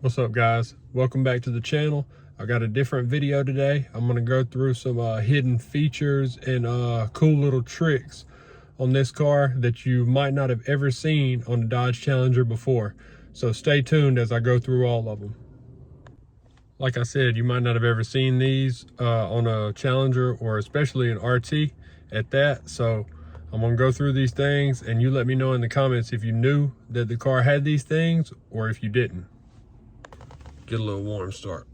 What's up, guys? Welcome back to the channel. I got a different video today. I'm gonna go through some hidden features and cool little tricks on this car that you might not have ever seen on the Dodge Challenger before. So stay tuned as I go through all of them. Like I said, you might not have ever seen these on a Challenger, or especially an RT at that. So I'm gonna go through these things and you let me know in the comments if you knew that the car had these things or if you didn't. Get a little warm start.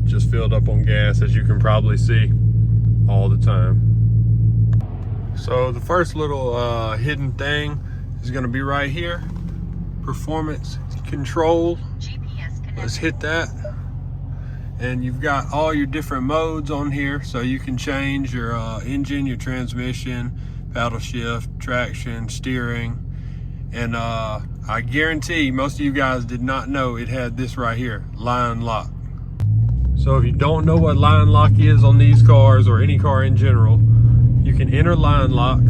Just filled up on gas, as you can probably see, all the time. So the first little hidden thing is gonna be right here. Performance control. Let's hit that. And you've got all your different modes on here, so you can change your engine, your transmission, paddle shift, traction, steering. And I guarantee most of you guys did not know it had this right here, line lock. So if you don't know what line lock is on these cars, or any car in general, you can enter line lock.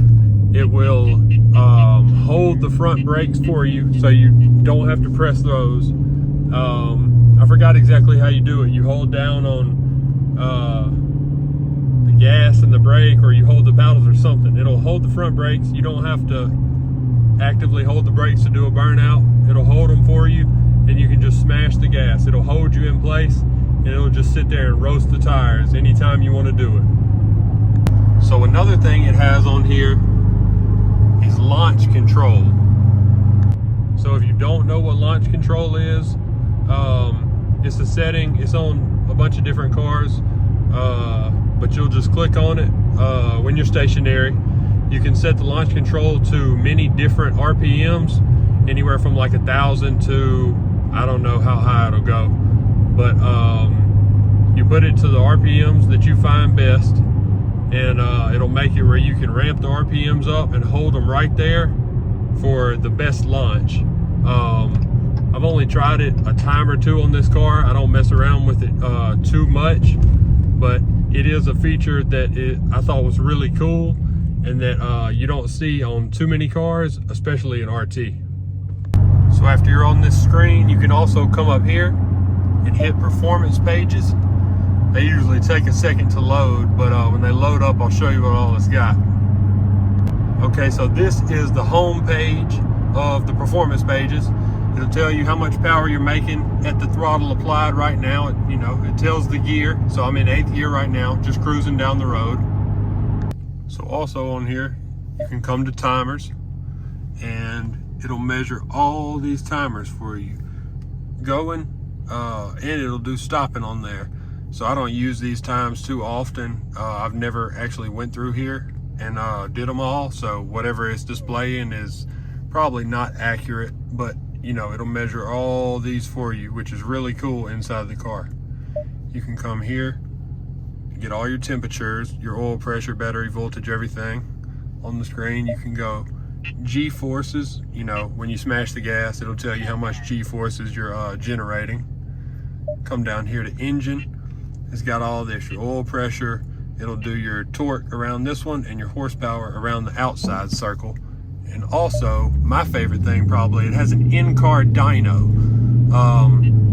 It will hold the front brakes for you, so you don't have to press those. I forgot exactly how you do it. You hold down on the gas and the brake, or you hold the paddles or something. It'll hold the front brakes. You don't have to actively hold the brakes to do a burnout. It'll hold them for you, and you can just smash the gas. It'll hold you in place, and it'll just sit there and roast the tires anytime you want to do it. So another thing it has on here is launch control. So if you don't know what launch control is, it's a setting. It's on a bunch of different cars, but you'll just click on it when you're stationary. You can set the launch control to many different RPMs, anywhere from like 1,000 to, I don't know how high it'll go, but you put it to the RPMs that you find best, and it'll make it where you can ramp the RPMs up and hold them right there for the best launch. I've only tried it a time or two on this car. I don't mess around with it too much, but it is a feature that I thought was really cool, and that you don't see on too many cars, especially an RT. So after you're on this screen, you can also come up here and hit performance pages. They usually take a second to load, but when they load up, I'll show you what all it's got. Okay, so this is the home page of the performance pages. It'll tell you how much power you're making at the throttle applied right now. It tells the gear. So I'm in 8th gear right now, just cruising down the road. So also on here, you can come to timers, and it'll measure all these timers for you going, and it'll do stopping on there. So I don't use these times too often. I've never actually went through here and did them all, so whatever it's displaying is probably not accurate, but it'll measure all these for you, which is really cool inside the car. You can come here, get all your temperatures, your oil pressure, battery voltage, everything on the screen. You can go G-forces. When you smash the gas, it'll tell you how much G-forces you're generating. Come down here to engine. It's got all this, your oil pressure. It'll do your torque around this one and your horsepower around the outside circle. And also, my favorite thing probably, it has an in-car dyno.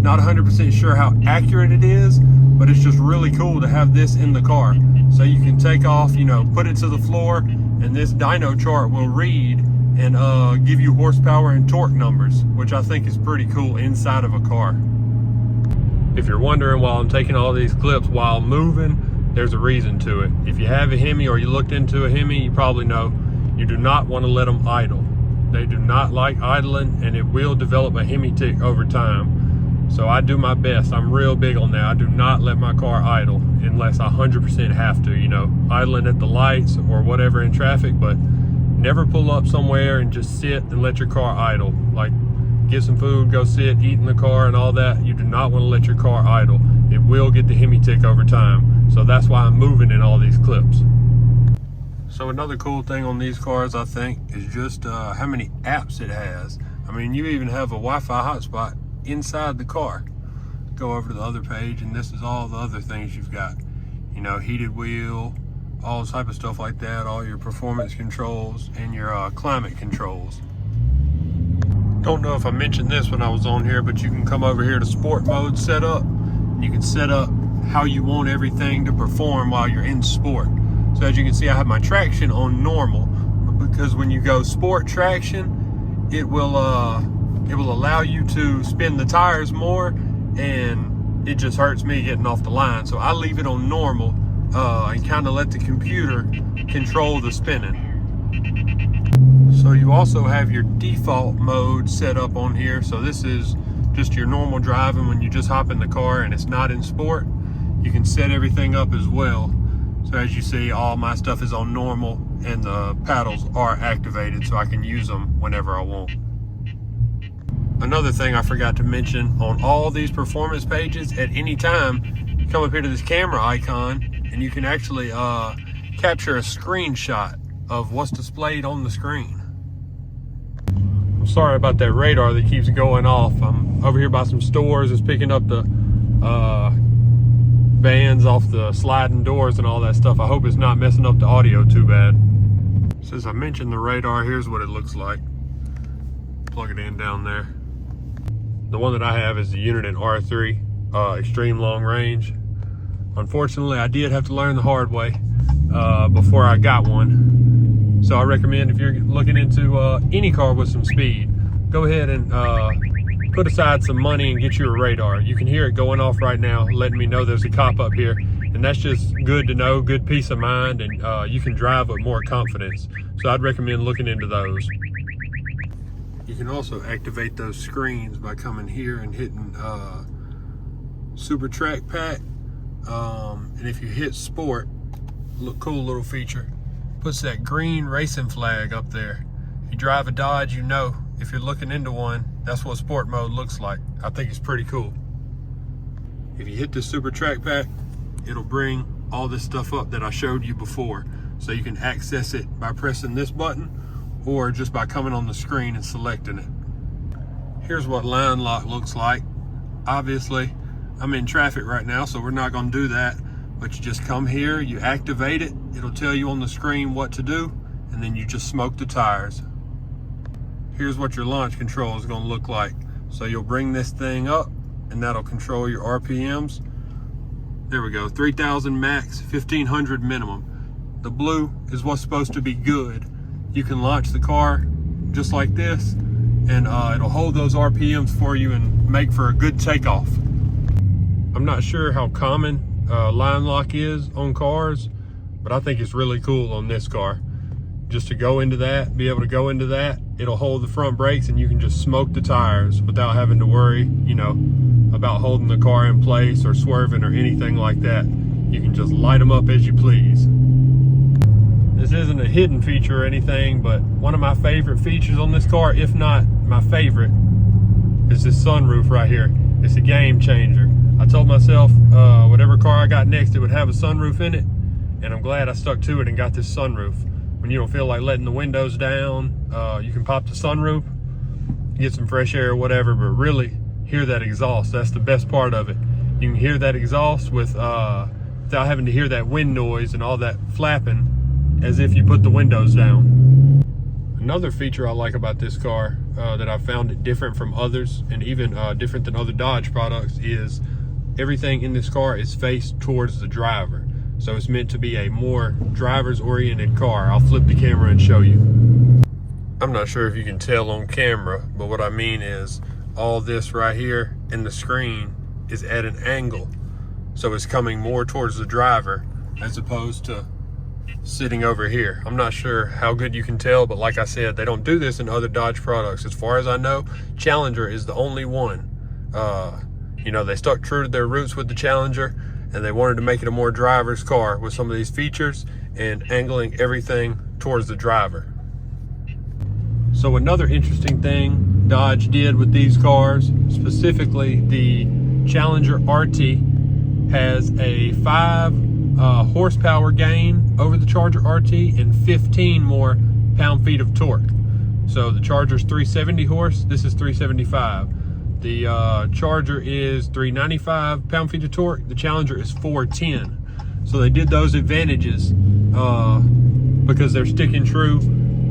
Not 100% sure how accurate it is, but it's just really cool to have this in the car. So you can take off, put it to the floor, and this dyno chart will read and give you horsepower and torque numbers, which I think is pretty cool inside of a car. If you're wondering why I'm taking all these clips while moving, there's a reason to it. If you have a Hemi, or you looked into a Hemi, you probably know you do not want to let them idle. They do not like idling, and it will develop a Hemi tick over time. So I do my best. I'm real big on that. I do not let my car idle unless I 100% have to, idling at the lights or whatever in traffic, but never pull up somewhere and just sit and let your car idle. Like, get some food, go sit, eat in the car and all that. You do not want to let your car idle. It will get the Hemi tick over time. So that's why I'm moving in all these clips. So another cool thing on these cars, I think, is just how many apps it has. I mean, you even have a Wi-Fi hotspot inside the car. Go over to the other page, and this is all the other things you've got. Heated wheel, all type of stuff like that, all your performance controls and your climate controls. Don't know if I mentioned this when I was on here, but you can come over here to sport mode setup, and you can set up how you want everything to perform while you're in sport. So as you can see, I have my traction on normal, because when you go sport traction, it will allow you to spin the tires more, and it just hurts me getting off the line. So I leave it on normal and kind of let the computer control the spinning. So you also have your default mode set up on here. So this is just your normal driving when you just hop in the car and it's not in sport. You can set everything up as well. So as you see, all my stuff is on normal and the paddles are activated, so I can use them whenever I want. Another thing I forgot to mention, on all these performance pages, at any time, you come up here to this camera icon and you can actually capture a screenshot of what's displayed on the screen. I'm sorry about that radar that keeps going off. I'm over here by some stores. It's picking up the bands off the sliding doors and all that stuff. I hope it's not messing up the audio too bad. Since I mentioned the radar, here's what it looks like. Plug it in down there. The one that I have is the Unit R3 Extreme Long Range. Unfortunately, I did have to learn the hard way before I got one. So I recommend, if you're looking into any car with some speed, go ahead and put aside some money and get you a radar. You can hear it going off right now, letting me know there's a cop up here. And that's just good to know, good peace of mind, and you can drive with more confidence. So I'd recommend looking into those. You can also activate those screens by coming here and hitting Super Track Pack. And if you hit Sport, look, cool little feature, puts that green racing flag up there. If you drive a Dodge, you know, if you're looking into one, that's what sport mode looks like. I think it's pretty cool. If you hit the Super Track Pack, it'll bring all this stuff up that I showed you before. So you can access it by pressing this button or just by coming on the screen and selecting it. Here's what line lock looks like. Obviously, I'm in traffic right now, so we're not gonna do that. But you just come here, you activate it, it'll tell you on the screen what to do, and then you just smoke the tires. Here's what your launch control is gonna look like. So you'll bring this thing up, and that'll control your RPMs. There we go, 3,000 max, 1,500 minimum. The blue is what's supposed to be good. You can launch the car just like this, and it'll hold those RPMs for you and make for a good takeoff. I'm not sure how common line lock is on cars, but I think it's really cool on this car. Just to go into that, be able to go into that, it'll hold the front brakes and you can just smoke the tires without having to worry, you know, about holding the car in place or swerving or anything like that. You can just light them up as you please. This isn't a hidden feature or anything, but one of my favorite features on this car, if not my favorite, is this sunroof right here. It's a game changer. I told myself whatever car I got next, it would have a sunroof in it, and I'm glad I stuck to it and got this sunroof. When you don't feel like letting the windows down, you can pop the sunroof, get some fresh air or whatever, but really hear that exhaust. That's the best part of it. You can hear that exhaust without having to hear that wind noise and all that flapping as if you put the windows down. Another feature I like about this car that I found it different from others, and even different than other Dodge products, is everything in this car is faced towards the driver. So it's meant to be a more driver's oriented car. I'll flip the camera and show you. I'm not sure if you can tell on camera, but what I mean is all this right here in the screen is at an angle. So it's coming more towards the driver as opposed to sitting over here. I'm not sure how good you can tell, but like I said, they don't do this in other Dodge products. As far as I know, Challenger is the only one. You know, they stuck true to their roots with the Challenger, and they wanted to make it a more driver's car with some of these features and angling everything towards the driver. So another interesting thing Dodge did with these cars, specifically the Challenger RT, has a 5 horsepower gain over the Charger RT and 15 more pound-feet of torque. So the Charger's 370 horse, this is 375. The Charger is 395 pound-feet of torque, the Challenger is 410. So they did those advantages because they're sticking true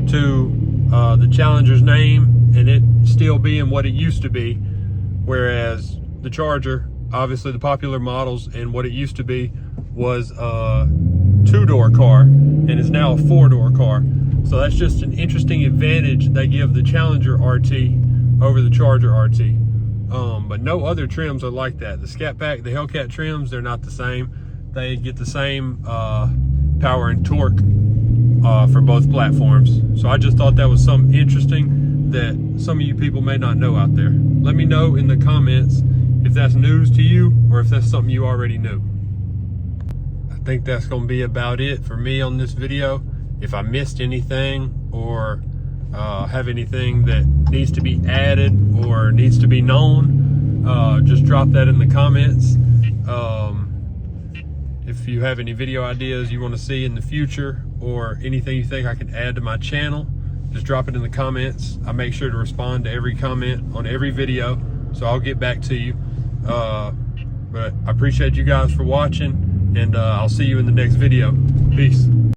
to the Challenger's name and it still being what it used to be, whereas the Charger, obviously the popular models, and what it used to be was a 2-door car and is now a 4-door car. So that's just an interesting advantage they give the Challenger RT over the Charger RT. But no other trims are like that. The Scat Pack, the Hellcat trims, they're not the same. They get the same power and torque for both platforms. So I just thought that was something interesting that some of you people may not know out there. Let me know in the comments if that's news to you or if that's something you already knew. I think that's going to be about it for me on this video. If I missed anything or have anything that needs to be added or needs to be known, just drop that in the comments. If you have any video ideas you want to see in the future or anything you think I can add to my channel, just drop it in the comments. I make sure to respond to every comment on every video, so I'll get back to you. But I appreciate you guys for watching, and I'll see you in the next video. Peace.